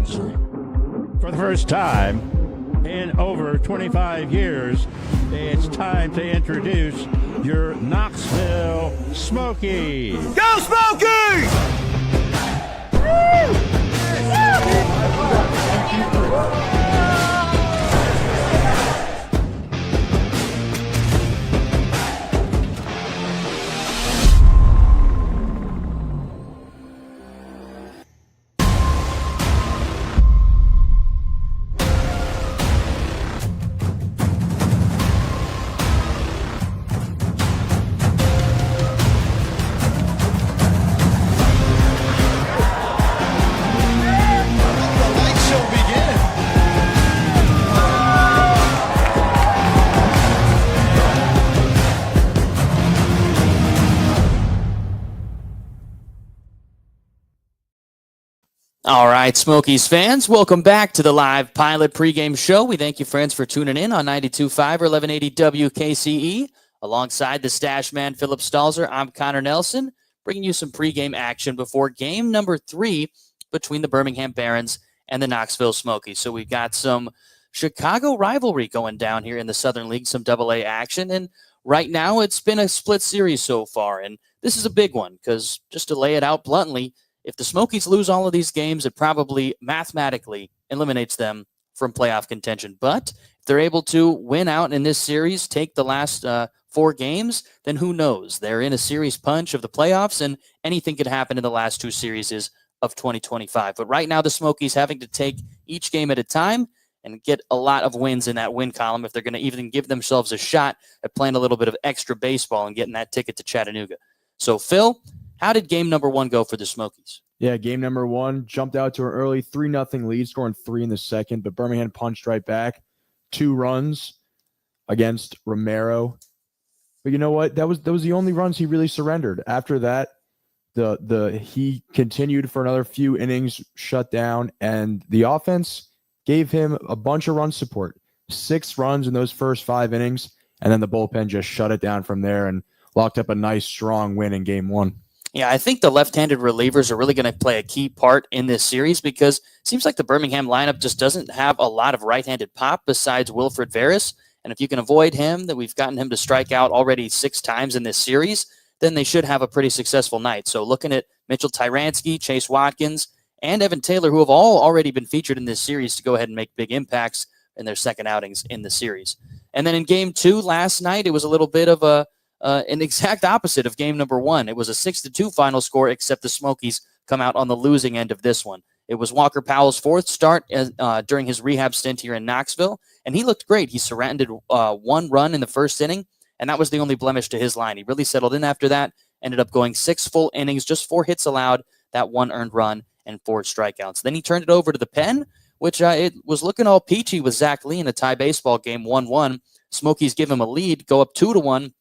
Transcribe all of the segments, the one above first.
fans, for the first time in over 25 years, it's time to introduce your Knoxville Smokies. Go Smokies! All right, Smokies fans, welcome back to the live pilot pregame show. We thank you, friends, for tuning in on 92.5 or 1180 WKCE. Alongside the stash man, Philip Stalzer, I'm Connor Nelson, bringing you some pregame action before game number 3 between the Birmingham Barons and the Knoxville Smokies. So we've got some Chicago rivalry going down here in the Southern League, some AA action. And right now it's been a split series so far. And this is a big one because, just to lay it out bluntly, if the Smokies lose all of these games, it probably mathematically eliminates them from playoff contention. But if they're able to win out in this series, take the last 4 games, then who knows? They're in a series punch of the playoffs, and anything could happen in the last 2 series of 2025. But right now, the Smokies having to take each game at a time and get a lot of wins in that win column if they're going to even give themselves a shot at playing a little bit of extra baseball and getting that ticket to Chattanooga. So, Phil, how did game number 1 go for the Smokies? Yeah, game number 1 jumped out to an early 3-0 lead, scoring 3 in the second, but Birmingham punched right back. 2 runs against Romero. But you know what? That was the only runs he really surrendered. After that, he continued for another few innings, shut down, and the offense gave him a bunch of run support. 6 runs in those first 5 innings, and then the bullpen just shut it down from there and locked up a nice, strong win in game 1. Yeah, I think the left-handed relievers are really going to play a key part in this series because it seems like the Birmingham lineup just doesn't have a lot of right-handed pop besides Wilfred Veras. And if you can avoid him, that we've gotten him to strike out already 6 times in this series, then they should have a pretty successful night. So looking at Mitchell Tyransky, Chase Watkins, and Evan Taylor, who have all already been featured in this series to go ahead and make big impacts in their second outings in the series. And then in game 2 last night, it was a little bit of an exact opposite of game number 1. It was a 6-2 final score, except the Smokies come out on the losing end of this one. It was Walker Powell's 4th start during his rehab stint here in Knoxville, and he looked great. He surrendered 1 run in the first inning, and that was the only blemish to his line. He really settled in after that, ended up going 6 full innings, just 4 hits allowed, that 1 earned run, and 4 strikeouts. Then he turned it over to the pen, which it was looking all peachy with Zach Lee in a tie baseball game, 1-1. Smokies give him a lead, go up 2-1.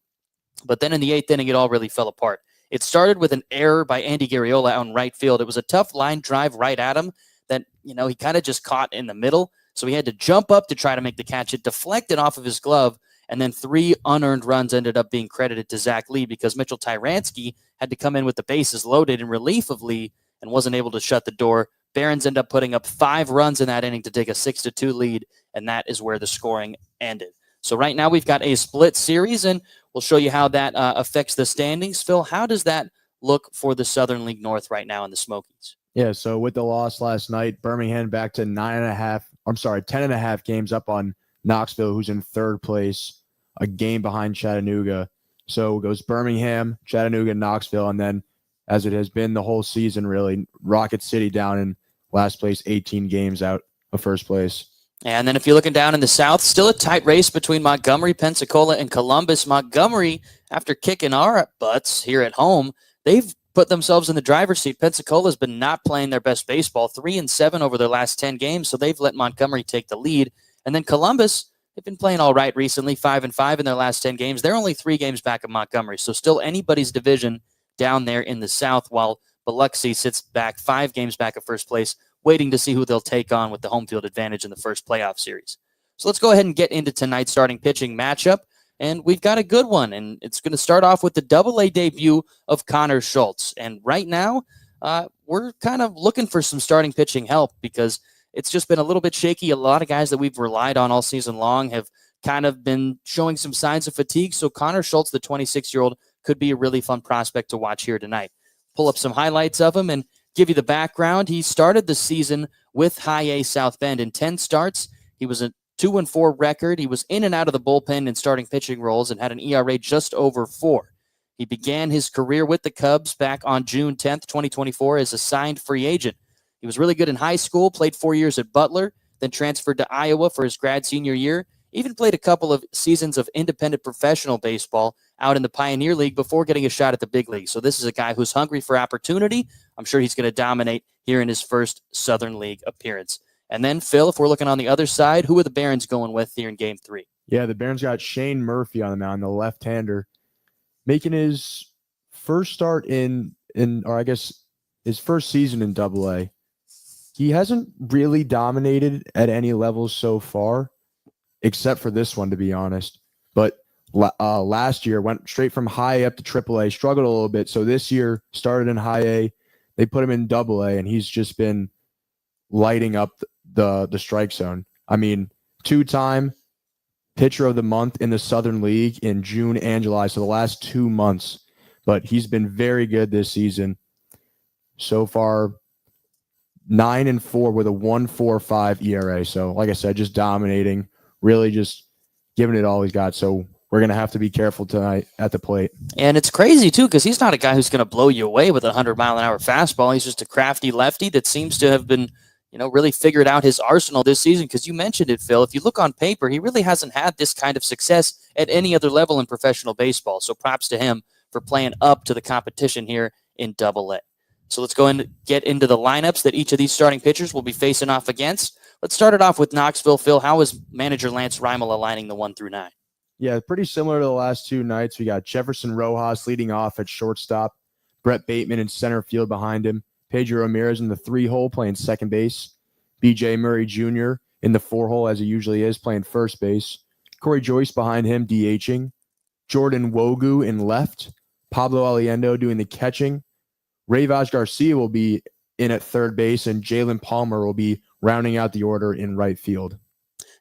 But then in the 8th inning, it all really fell apart. It started with an error by Andy Garriola on right field. It was a tough line drive right at him that, he kind of just caught in the middle. So he had to jump up to try to make the catch. It deflected off of his glove, and then 3 unearned runs ended up being credited to Zach Lee because Mitchell Tyransky had to come in with the bases loaded in relief of Lee and wasn't able to shut the door. Barons end up putting up 5 runs in that inning to take a 6-2 lead, and that is where the scoring ended. So right now we've got a split series, and we'll show you how that affects the standings. Phil, how does that look for the Southern League North right now in the Smokies? Yeah, so with the loss last night, Birmingham back to 10.5 games up on Knoxville, who's in 3rd place, a game behind Chattanooga. So it goes Birmingham, Chattanooga, Knoxville, and then, as it has been the whole season, really, Rocket City down in last place, 18 games out of 1st place. And then if you're looking down in the South, still a tight race between Montgomery, Pensacola, and Columbus. Montgomery, after kicking our butts here at home, they've put themselves in the driver's seat. Pensacola's been not playing their best baseball, 3-7 over their last 10 games, so they've let Montgomery take the lead. And then Columbus, they've been playing all right recently, 5-5 in their last 10 games. They're only 3 games back of Montgomery, so still anybody's division down there in the South, while Biloxi sits back 5 games back of first place, waiting to see who they'll take on with the home field advantage in the first playoff series. So let's go ahead and get into tonight's starting pitching matchup. And we've got a good one, and it's going to start off with the AA debut of Connor Schultz. And right now, we're kind of looking for some starting pitching help because it's just been a little bit shaky. A lot of guys that we've relied on all season long have kind of been showing some signs of fatigue. So Connor Schultz, the 26-year-old, could be a really fun prospect to watch here tonight. Pull up some highlights of him and give you the background. He started the season with High A South Bend in 10 starts. He was a 2-4 record. He was in and out of the bullpen in starting pitching roles and had an ERA just over 4. He began his career with the Cubs back on June 10th, 2024 as a signed free agent. He was really good in high school, played 4 years at Butler, then transferred to Iowa for his grad senior year, even played a couple of seasons of independent professional baseball out in the Pioneer League before getting a shot at the big league. So this is a guy who's hungry for opportunity. I'm sure he's going to dominate here in his first Southern League appearance. And then, Phil, if we're looking on the other side, who are the Barons going with here in Game 3? Yeah, the Barons got Shane Murphy on the mound, the left-hander, making his first start or I guess his first season in Double-A. He hasn't really dominated at any level so far, except for this one, to be honest. But last year went straight from High A up to Triple-A, struggled a little bit. So this year started in High A. They put him in Double-A, and he's just been lighting up the strike zone. I mean, 2-time pitcher of the month in the Southern League in June and July, so the last 2 months. But he's been very good this season. So far, 9-4 with a 1.45 ERA. So, like I said, just dominating, really just giving it all he's got. So we're going to have to be careful tonight at the plate. And it's crazy, too, because he's not a guy who's going to blow you away with a 100-mile-an-hour fastball. He's just a crafty lefty that seems to have been, really figured out his arsenal this season. Because you mentioned it, Phil. If you look on paper, he really hasn't had this kind of success at any other level in professional baseball. So props to him for playing up to the competition here in Double-A. So let's go and get into the lineups that each of these starting pitchers will be facing off against. Let's start it off with Knoxville. Phil, how is manager Lance Reimel aligning the 1 through 9? Yeah, pretty similar to the last 2 nights. We got Jefferson Rojas leading off at shortstop, Brett Bateman in center field behind him, Pedro Ramirez in the 3-hole playing second base, BJ Murray Jr. in the 4-hole as he usually is playing first base, Corey Joyce behind him DHing, Jordan Wogu in left, Pablo Aliendo doing the catching, Rayvaj Garcia will be in at third base, and Jalen Palmer will be rounding out the order in right field.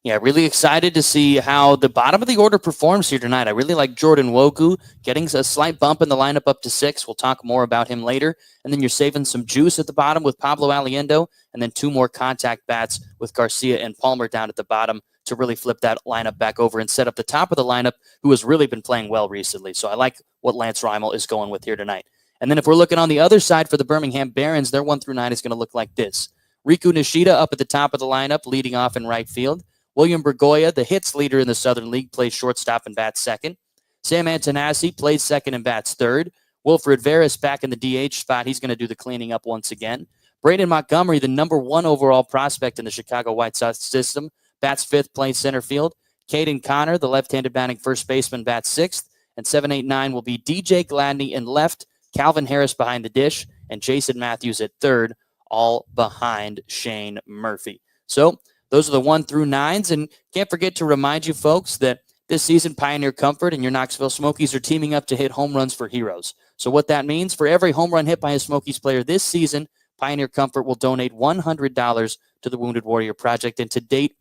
Yeah, really excited to see how the bottom of the order performs here tonight. I really like Jordan Wogu getting a slight bump in the lineup up to 6. We'll talk more about him later. And then you're saving some juice at the bottom with Pablo Aliendo, and then 2 more contact bats with Garcia and Palmer down at the bottom to really flip that lineup back over and set up the top of the lineup, who has really been playing well recently. So I like what Lance Reimel is going with here tonight. And then if we're looking on the other side for the Birmingham Barons, their 1 through 9 is going to look like this. Riku Nishida up at the top of the lineup, leading off in right field. William Bergoya, the hits leader in the Southern League, plays shortstop and bats second. Sam Antonassi plays second and bats third. Wilfred Veras back in the DH spot. He's going to do the cleaning up once again. Braden Montgomery, the number 1 overall prospect in the Chicago White Sox system, bats fifth, plays center field. Caden Connor, the left-handed batting first baseman, bats sixth. And 7-8-9 will be DJ Gladney in left, Calvin Harris behind the dish, and Jason Matthews at third, all behind Shane Murphy. So those are the 1 through 9s, and can't forget to remind you folks that this season Pioneer Comfort and your Knoxville Smokies are teaming up to hit home runs for heroes. So what that means, for every home run hit by a Smokies player this season, Pioneer Comfort will donate $100 to the Wounded Warrior Project, and to date,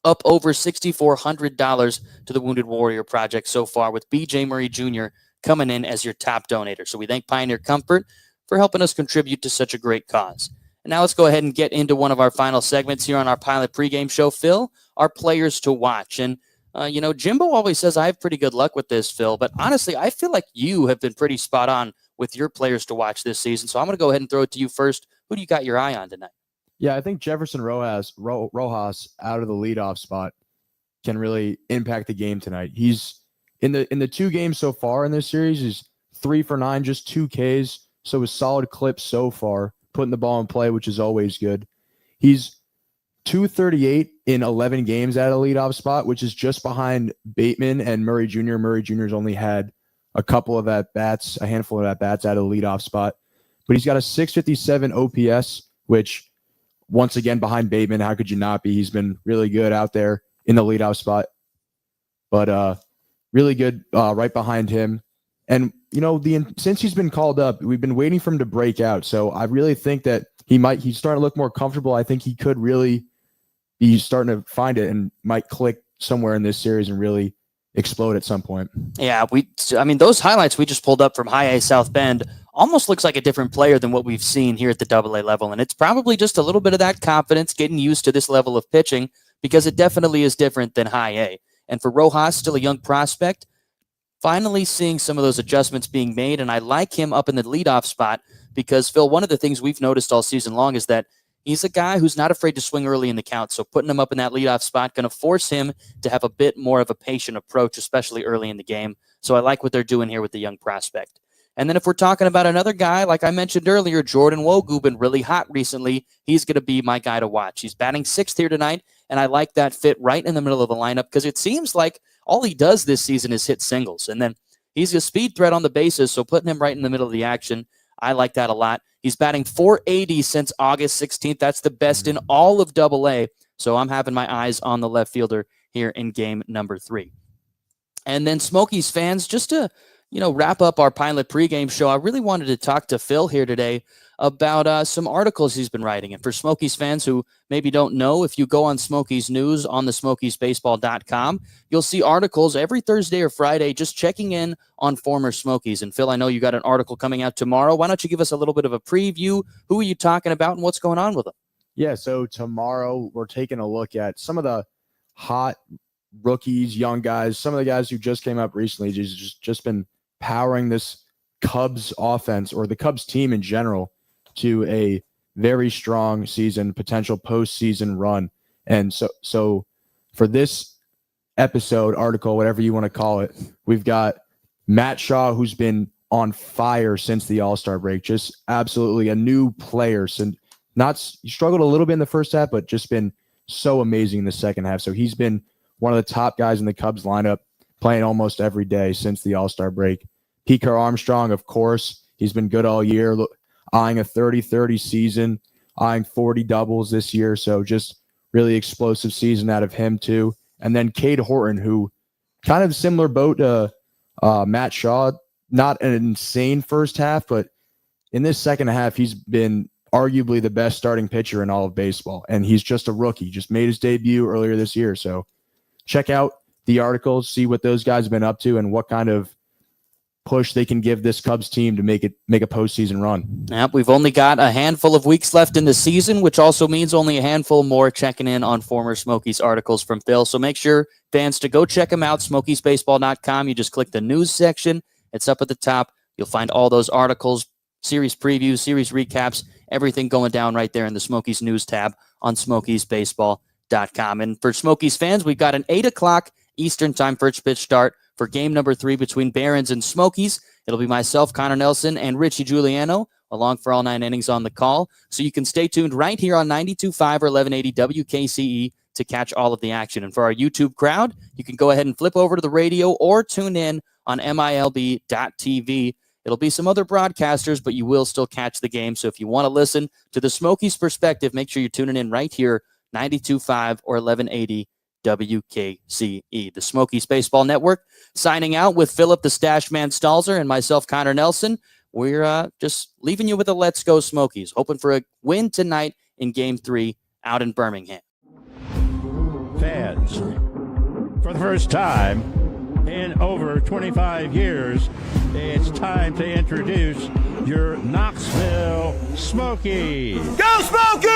up over $6,400 to the Wounded Warrior Project so far, with BJ Murray Jr. coming in as your top donator. So we thank Pioneer Comfort for helping us contribute to such a great cause. And now let's go ahead and get into one of our final segments here on our Pilot pregame show, Phil, our players to watch. And, Jimbo always says I have pretty good luck with this, Phil, but honestly, I feel like you have been pretty spot on with your players to watch this season. So I'm going to go ahead and throw it to you first. Who do you got your eye on tonight? Yeah, I think Jefferson Rojas out of the leadoff spot can really impact the game tonight. He's in the 2 games so far in this series, he's 3 for 9, just 2 Ks. So a solid clip so far, putting the ball in play, which is always good. He's 238 in 11 games at a leadoff spot, which is just behind Bateman and Murray Jr. Murray Jr.'s only had a handful of at-bats at a leadoff spot. But he's got a 657 OPS, which, once again, behind Bateman, how could you not be? He's been really good out there in the leadoff spot. But really good right behind him. And since he's been called up, we've been waiting for him to break out. So I really think that he's starting to look more comfortable. I think he could really be starting to find it and might click somewhere in this series and really explode at some point. Yeah, those highlights we just pulled up from High A South Bend almost looks like a different player than what we've seen here at the AA level. And it's probably just a little bit of that confidence, getting used to this level of pitching, because it definitely is different than High A. And for Rojas, still a young prospect, finally seeing some of those adjustments being made. And I like him up in the leadoff spot because, Phil, one of the things we've noticed all season long is that he's a guy who's not afraid to swing early in the count. So putting him up in that leadoff spot going to force him to have a bit more of a patient approach, especially early in the game. So I like what they're doing here with the young prospect. And then if we're talking about another guy, like I mentioned earlier, Jordan Wogu, been really hot recently. He's going to be my guy to watch. He's batting 6th here tonight, and I like that fit right in the middle of the lineup because it seems like all he does this season is hit singles. And then he's a speed threat on the bases, so putting him right in the middle of the action, I like that a lot. He's batting .480 since August 16th. That's the best in all of AA. So I'm having my eyes on the left fielder here in game number 3. And then Smokies fans, just to wrap up our pilot pregame show, I really wanted to talk to Phil here today about some articles he's been writing. And for Smokies fans who maybe don't know, if you go on Smokies News on the SmokiesBaseball.com, you'll see articles every Thursday or Friday just checking in on former Smokies. And Phil, I know you got an article coming out tomorrow. Why don't you give us a little bit of a preview? Who are you talking about and what's going on with them? Yeah, so tomorrow we're taking a look at some of the hot rookies, young guys, some of the guys who just came up recently, just been powering this Cubs offense or the Cubs team in general to a very strong season, potential postseason run. And so for this episode, article, whatever you want to call it, we've got Matt Shaw, who's been on fire since the All-Star break, just absolutely a new player. So he struggled a little bit in the first half, but just been so amazing in the second half. So he's been one of the top guys in the Cubs lineup, playing almost every day since the All-Star break. Pico Armstrong, of course, he's been good all year, eyeing a 30-30 season, eyeing 40 doubles this year. So just really explosive season out of him too. And then Cade Horton, who kind of similar boat to Matt Shaw, not an insane first half, but in this second half, he's been arguably the best starting pitcher in all of baseball. And he's just a rookie, just made his debut earlier this year. So check out the articles, see what those guys have been up to and what kind of push they can give this Cubs team to make a postseason run. Yep, we've only got a handful of weeks left in the season, which also means only a handful more checking in on former Smokies articles from Phil. So make sure, fans, to go check them out, SmokiesBaseball.com. You just click the news section. It's up at the top. You'll find all those articles, series previews, series recaps, everything going down right there in the Smokies news tab on SmokiesBaseball.com. And for Smokies fans, we've got an 8 o'clock Eastern time first pitch start for game number 3 between Barons and Smokies. It'll be myself, Connor Nelson, and Richie Giuliano, along for all 9 innings on the call. So you can stay tuned right here on 92.5 or 1180 WKCE to catch all of the action. And for our YouTube crowd, you can go ahead and flip over to the radio or tune in on MILB.TV. It'll be some other broadcasters, but you will still catch the game. So if you want to listen to the Smokies perspective, make sure you're tuning in right here, 92.5 or 1180 WKCE. The Smokies Baseball Network signing out with Philip the Stash Man Stalzer and myself, Connor Nelson. We're just leaving you with a Let's Go Smokies, hoping for a win tonight in Game 3 out in Birmingham. Fans, for the first time in over 25 years, it's time to introduce your Knoxville Smokies. Go Smokies!